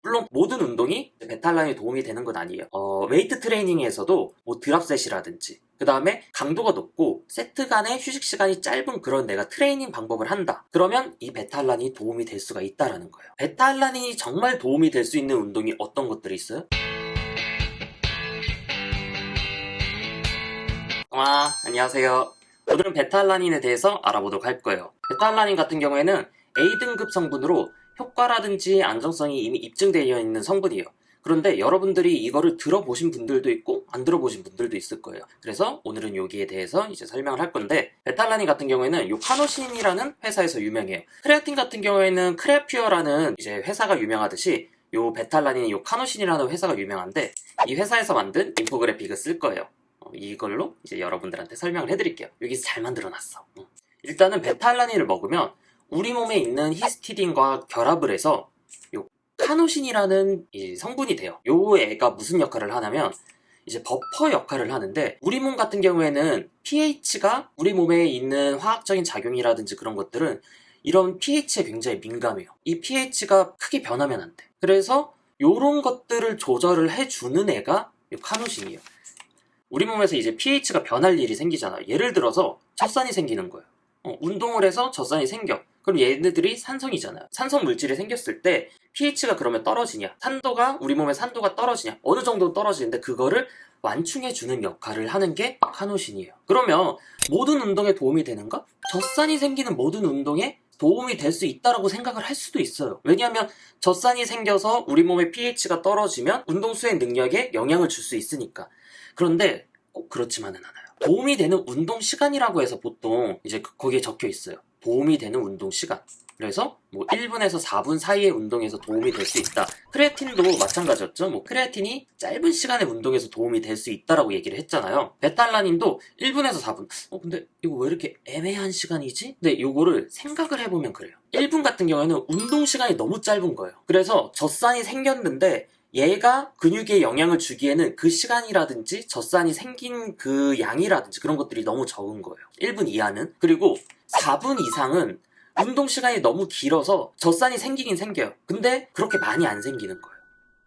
물론 모든 운동이 배탈남에 도움이 되는 건 아니에요. 웨이트 트레이닝에서도 뭐 드랍셋이라든지 그 다음에 강도가 높고 세트 간의 휴식 시간이 짧은 그런 내가 트레이닝 방법을 한다. 그러면 이 베타알란이 도움이 될 수가 있다라는 거예요. 베타알란이 정말 도움이 될 수 있는 운동이 어떤 것들이 있어요? 안녕하세요. 오늘은 베타알라닌에 대해서 알아보도록 할 거예요. 베타알라닌 같은 경우에는 A등급 성분으로 효과라든지 안정성이 이미 입증되어 있는 성분이에요. 그런데 여러분들이 이거를 들어보신 분들도 있고 안 들어보신 분들도 있을 거예요. 그래서 오늘은 여기에 대해서 이제 설명을 할 건데, 베타알라닌 같은 경우에는 요 카노신이라는 회사에서 유명해요. 크레아틴 같은 경우에는 크레아퓨어라는 이제 회사가 유명하듯이 요 베타알라닌은 요 카노신이라는 회사가 유명한데, 이 회사에서 만든 인포그래픽을 쓸 거예요. 이걸로 이제 여러분들한테 설명을 해드릴게요. 여기서 잘 만들어놨어. 일단은 베타알라닌을 먹으면 우리 몸에 있는 히스티딘과 결합을 해서 요 카노신이라는 이 성분이 돼요. 요 애가 무슨 역할을 하냐면 이제 버퍼 역할을 하는데, 우리 몸 같은 경우에는 pH가 우리 몸에 있는 화학적인 작용이라든지 그런 것들은 이런 pH에 굉장히 민감해요. 이 pH가 크게 변하면 안 돼. 그래서 요런 것들을 조절을 해주는 애가 요 카노신이에요. 우리 몸에서 이제 pH가 변할 일이 생기잖아. 예를 들어서 젖산이 생기는 거예요. 운동을 해서 젖산이 생겨. 그럼 얘네들이 산성이잖아요. 산성 물질이 생겼을 때 pH가 그러면 떨어지냐? 우리 몸의 산도가 떨어지냐? 어느 정도 떨어지는데 그거를 완충해주는 역할을 하는 게 카노신이에요. 그러면 모든 운동에 도움이 되는가? 젖산이 생기는 모든 운동에 도움이 될 수 있다라고 생각을 할 수도 있어요. 왜냐하면 젖산이 생겨서 우리 몸의 pH가 떨어지면 운동 수행 능력에 영향을 줄 수 있으니까. 그런데 꼭 그렇지만은 않아요. 도움이 되는 운동 시간이라고 해서 보통 이제 거기에 적혀 있어요. 도움이 되는 운동 시간. 그래서 뭐 1분에서 4분 사이의 운동에서 도움이 될 수 있다. 크레아틴도 마찬가지였죠. 뭐 크레아틴이 짧은 시간의 운동에서 도움이 될 수 있다라고 얘기를 했잖아요. 베타알라닌도 1분에서 4분. 근데 이거 왜 이렇게 애매한 시간이지? 근데 이거를 생각을 해보면 그래요. 1분 같은 경우에는 운동 시간이 너무 짧은 거예요. 그래서 젖산이 생겼는데 얘가 근육에 영향을 주기에는 그 시간이라든지 젖산이 생긴 그 양이라든지 그런 것들이 너무 적은 거예요. 1분 이하는. 그리고 4분 이상은 운동 시간이 너무 길어서 젖산이 생기긴 생겨요. 근데 그렇게 많이 안 생기는 거예요.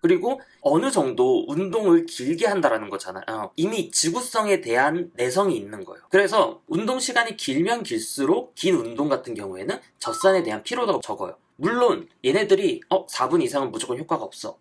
그리고 어느 정도 운동을 길게 한다라는 거잖아요. 이미 지구성에 대한 내성이 있는 거예요. 그래서 운동 시간이 길면 길수록 긴 운동 같은 경우에는 젖산에 대한 피로도가 적어요. 물론 얘네들이 4분 이상은 무조건 효과가 없어.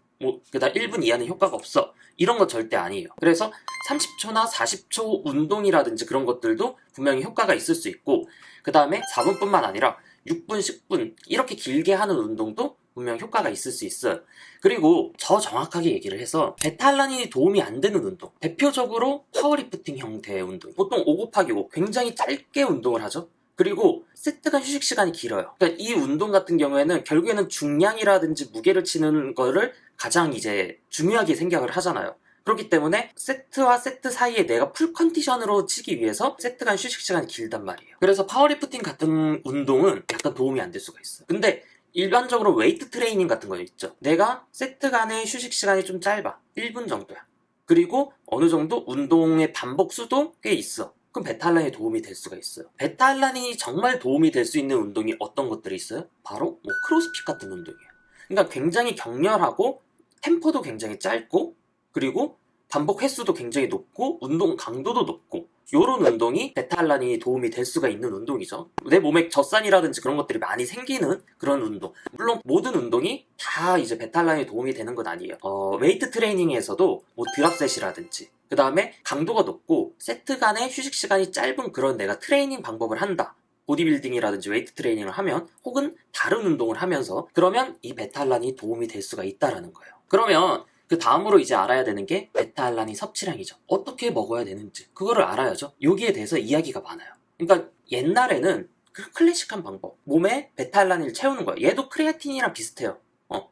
그다음 1분 이하는 효과가 없어. 이런 건 절대 아니에요. 그래서 30초나 40초 운동이라든지 그런 것들도 분명히 효과가 있을 수 있고, 그 다음에 4분뿐만 아니라 6분, 10분 이렇게 길게 하는 운동도 분명 효과가 있을 수 있어요. 그리고 더 정확하게 얘기를 해서 베타알라닌이 도움이 안 되는 운동, 대표적으로 파워리프팅 형태의 운동, 보통 5곱하기5 굉장히 짧게 운동을 하죠. 그리고 세트 간 휴식 시간이 길어요. 그러니까 이 운동 같은 경우에는 결국에는 중량이라든지 무게를 치는 거를 가장 이제 중요하게 생각을 하잖아요. 그렇기 때문에 세트와 세트 사이에 내가 풀 컨디션으로 치기 위해서 세트 간 휴식 시간이 길단 말이에요. 그래서 파워리프팅 같은 운동은 약간 도움이 안 될 수가 있어요. 근데 일반적으로 웨이트 트레이닝 같은 거 있죠. 내가 세트 간의 휴식 시간이 좀 짧아. 1분 정도야. 그리고 어느 정도 운동의 반복 수도 꽤 있어. 그럼 베타알라닌이 도움이 될 수가 있어요. 베타알라닌이 정말 도움이 될 수 있는 운동이 어떤 것들이 있어요? 바로 크로스핏 같은 운동이에요. 그러니까 굉장히 격렬하고 템포도 굉장히 짧고, 그리고 반복 횟수도 굉장히 높고 운동 강도도 높고, 요런 운동이 베타알라닌이 도움이 될 수가 있는 운동이죠. 내 몸에 젖산이라든지 그런 것들이 많이 생기는 그런 운동. 물론 모든 운동이 다 이제 베타알라닌이 도움이 되는 건 아니에요. 웨이트 트레이닝에서도 뭐 드랍셋이라든지 그 다음에 강도가 높고 세트 간의 휴식 시간이 짧은 그런 내가 트레이닝 방법을 한다. 보디빌딩이라든지 웨이트 트레이닝을 하면, 혹은 다른 운동을 하면서, 그러면 이 베타알라닌이 도움이 될 수가 있다라는 거예요. 그러면 그 다음으로 이제 알아야 되는 게 베타알라닌 섭취량이죠. 어떻게 먹어야 되는지 그거를 알아야죠. 여기에 대해서 이야기가 많아요. 그러니까 옛날에는 그 클래식한 방법, 몸에 베타알라닌을 채우는 거예요. 얘도 크레아틴이랑 비슷해요.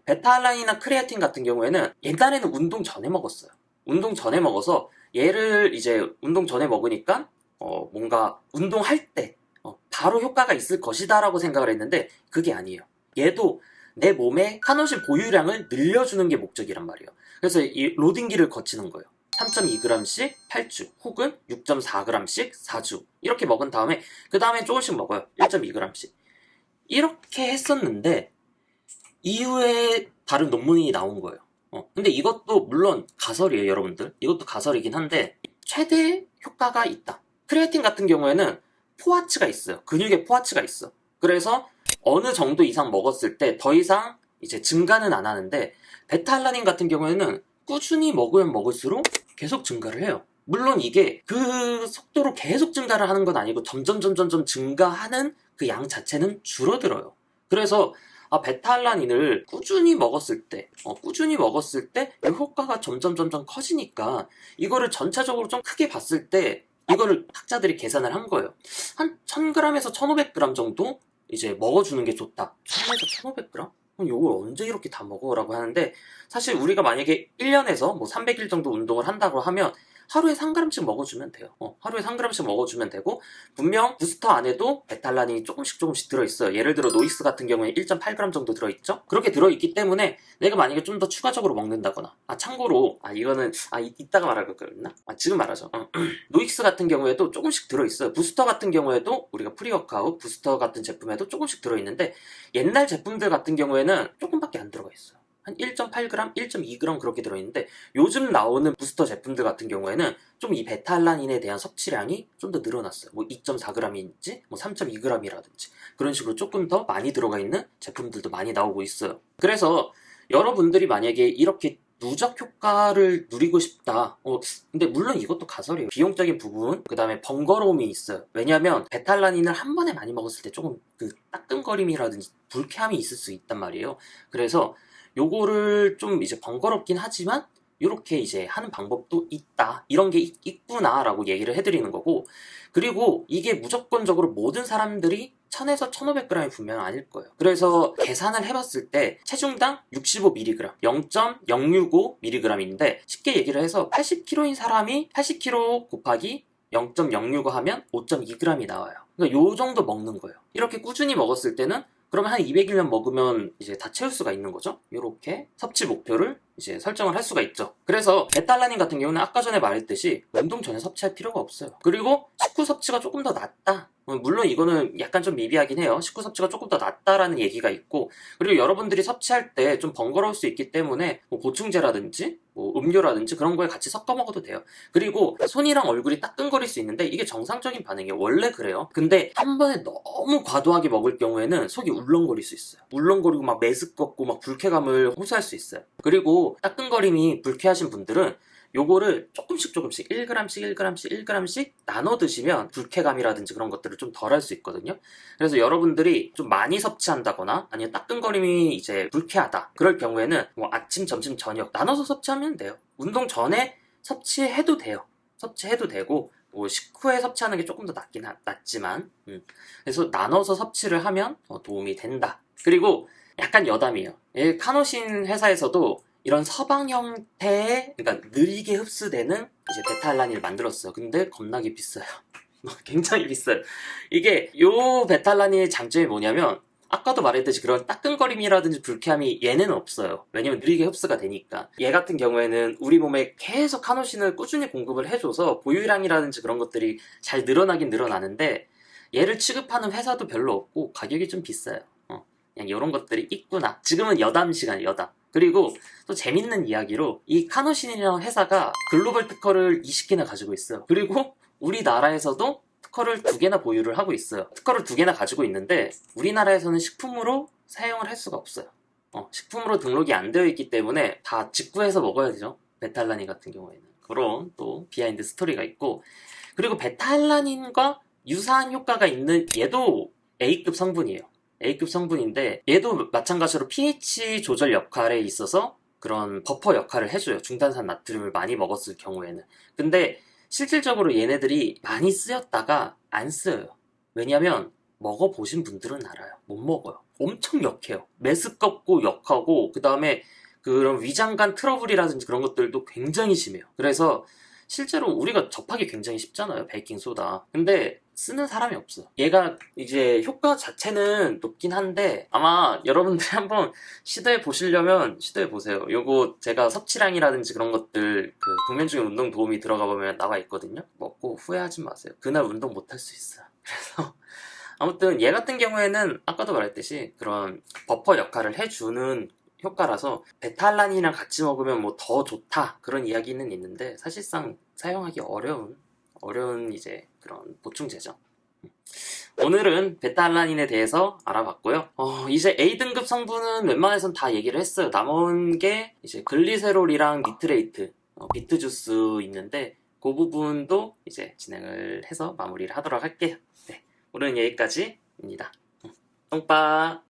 베타알라닌이나 크레아틴 같은 경우에는 옛날에는 운동 전에 먹었어요. 운동 전에 먹어서 얘를 이제 운동 전에 먹으니까 뭔가 운동할 때 바로 효과가 있을 것이다 라고 생각을 했는데 그게 아니에요. 얘도 내 몸의 카노신 보유량을 늘려주는 게 목적이란 말이에요. 그래서 이 로딩기를 거치는 거예요. 3.2g씩 8주 혹은 6.4g씩 4주 이렇게 먹은 다음에 그 다음에 조금씩 먹어요. 1.2g씩 이렇게 했었는데, 이후에 다른 논문이 나온 거예요. 근데 이것도 물론 가설이에요, 여러분들. 이것도 가설이긴 한데 최대 효과가 있다. 크레아틴 같은 경우에는 포화치가 있어요. 근육에 포화치가 있어. 그래서 어느 정도 이상 먹었을 때 더 이상 이제 증가는 안 하는데, 베타알라닌 같은 경우에는 꾸준히 먹으면 먹을수록 계속 증가를 해요. 물론 이게 그 속도로 계속 증가를 하는 건 아니고 점점 증가하는 그 양 자체는 줄어들어요. 그래서 베타알라닌을 꾸준히 먹었을 때 이 효과가 점점 커지니까 이거를 전체적으로 좀 크게 봤을 때 이거를 학자들이 계산을 한 거예요. 한 1000g에서 1500g 정도 이제 먹어주는 게 좋다. 1000에서 1500g? 그럼 요걸 언제 이렇게 다 먹어? 라고 하는데, 사실 우리가 만약에 1년에서 뭐 300일 정도 운동을 한다고 하면 하루에 3g씩 먹어주면 돼요. 하루에 3g씩 먹어주면 되고, 분명 부스터 안에도 베탈라닌이 조금씩 들어있어요. 예를 들어 노익스 같은 경우에 1.8g 정도 들어있죠? 그렇게 들어있기 때문에 내가 만약에 좀 더 추가적으로 먹는다거나, 참고로 이거는 이따가 말할 걸 그랬나? 지금 말하죠. 노익스 같은 경우에도 조금씩 들어있어요. 부스터 같은 경우에도 우리가 프리워크아웃 부스터 같은 제품에도 조금씩 들어있는데, 옛날 제품들 같은 경우에는 조금밖에 안 들어가 있어요. 한 1.8g, 1.2g 그렇게 들어있는데, 요즘 나오는 부스터 제품들 같은 경우에는 좀 이 베타알라닌에 대한 섭취량이 좀 더 늘어났어요. 뭐 2.4g인지 뭐 3.2g이라든지 그런 식으로 조금 더 많이 들어가 있는 제품들도 많이 나오고 있어요. 그래서 여러분들이 만약에 이렇게 누적 효과를 누리고 싶다. 근데 물론 이것도 가설이에요. 비용적인 부분, 그 다음에 번거로움이 있어요. 왜냐면 베탈라닌을 한 번에 많이 먹었을 때 조금 그 따끔거림이라든지 불쾌함이 있을 수 있단 말이에요. 그래서 요거를 좀 이제 번거롭긴 하지만 이렇게 이제 하는 방법도 있다. 이런 게 있구나 라고 얘기를 해드리는 거고, 그리고 이게 무조건적으로 모든 사람들이 1000에서 1500g이 분명 아닐 거예요. 그래서 계산을 해봤을 때 체중당 65mg, 0.065mg인데 쉽게 얘기를 해서 80kg인 사람이 80kg 곱하기 0.065 하면 5.2g이 나와요. 그러니까 요 정도 먹는 거예요. 이렇게 꾸준히 먹었을 때는 그러면 한 200일만 먹으면 이제 다 채울 수가 있는 거죠. 이렇게 섭취 목표를 이제 설정을 할 수가 있죠. 그래서 베탈라닌 같은 경우는 아까 전에 말했듯이 운동 전에 섭취할 필요가 없어요. 그리고 식후 섭취가 조금 더 낫다. 물론 이거는 약간 좀 미비하긴 해요. 식후 섭취가 조금 더 낫다라는 얘기가 있고, 그리고 여러분들이 섭취할 때 좀 번거로울 수 있기 때문에 뭐 보충제라든지 뭐 음료라든지 그런 거에 같이 섞어 먹어도 돼요. 그리고 손이랑 얼굴이 따끔거릴 수 있는데 이게 정상적인 반응이에요. 원래 그래요. 근데 한 번에 너무 과도하게 먹을 경우에는 속이 울렁거릴 수 있어요. 울렁거리고 막 메스껍고 막 불쾌감을 호소할 수 있어요. 그리고 따끔거림이 불쾌하신 분들은 요거를 조금씩 1g씩 나눠 드시면 불쾌감이라든지 그런 것들을 좀 덜 할 수 있거든요. 그래서 여러분들이 좀 많이 섭취한다거나 아니면 따끔거림이 이제 불쾌하다 그럴 경우에는 뭐 아침, 점심, 저녁 나눠서 섭취하면 돼요. 운동 전에 섭취해도 돼요. 섭취해도 되고 뭐 식후에 섭취하는 게 조금 더 낫지만 그래서 나눠서 섭취를 하면 도움이 된다. 그리고 약간 여담이에요. 카노신 회사에서도 이런 서방 형태의, 그러니까 느리게 흡수되는 이제 베타알라닌을 만들었어요. 근데 겁나게 비싸요. 굉장히 비싸요. 이게 요 베타알라닌의 장점이 뭐냐면 아까도 말했듯이 그런 따끔거림이라든지 불쾌함이 얘는 없어요. 왜냐면 느리게 흡수가 되니까. 얘 같은 경우에는 우리 몸에 계속 카노신을 꾸준히 공급을 해줘서 보유량이라든지 그런 것들이 잘 늘어나긴 늘어나는데, 얘를 취급하는 회사도 별로 없고 가격이 좀 비싸요. 그냥 이런 것들이 있구나. 지금은 여담 시간, 여담. 그리고 또 재밌는 이야기로 이 카노신이라는 회사가 글로벌 특허를 20개나 가지고 있어요. 그리고 우리나라에서도 특허를 2개나 보유를 하고 있어요. 특허를 2개나 가지고 있는데 우리나라에서는 식품으로 사용을 할 수가 없어요. 식품으로 등록이 안 되어 있기 때문에 다 직구해서 먹어야 되죠. 베타알라닌 같은 경우에는. 그런 또 비하인드 스토리가 있고, 그리고 베타알라닌과 유사한 효과가 있는 얘도 A급 성분이에요. A급 성분인데 얘도 마찬가지로 pH 조절 역할에 있어서 그런 버퍼 역할을 해줘요. 중탄산 나트륨을 많이 먹었을 경우에는. 근데 실질적으로 얘네들이 많이 쓰였다가 안 쓰여요. 왜냐면 먹어보신 분들은 알아요. 못 먹어요. 엄청 역해요. 메스껍고 역하고, 그 다음에 그런 위장관 트러블이라든지 그런 것들도 굉장히 심해요. 그래서 실제로 우리가 접하기 굉장히 쉽잖아요. 베이킹소다. 근데 쓰는 사람이 없어. 얘가 이제 효과 자체는 높긴 한데 아마 여러분들이 한번 시도해 보시려면 시도해 보세요. 요거 제가 섭취량이라든지 그런 것들 그 동면 중에 운동 도움이 들어가 보면 나와 있거든요. 먹고 후회하지 마세요. 그날 운동 못 할 수 있어요. 그래서 아무튼 얘 같은 경우에는 아까도 말했듯이 그런 버퍼 역할을 해주는 효과라서 베타알라닌이랑 같이 먹으면 뭐 더 좋다 그런 이야기는 있는데 사실상 사용하기 어려운 이제 그런 보충제죠. 오늘은 베타알라닌에 대해서 알아봤고요. 이제 A등급 성분은 웬만해선 다 얘기를 했어요. 남은 게 이제 글리세롤이랑 니트레이트, 비트주스 있는데 그 부분도 이제 진행을 해서 마무리를 하도록 할게요. 네, 오늘은 여기까지입니다. 똥빠.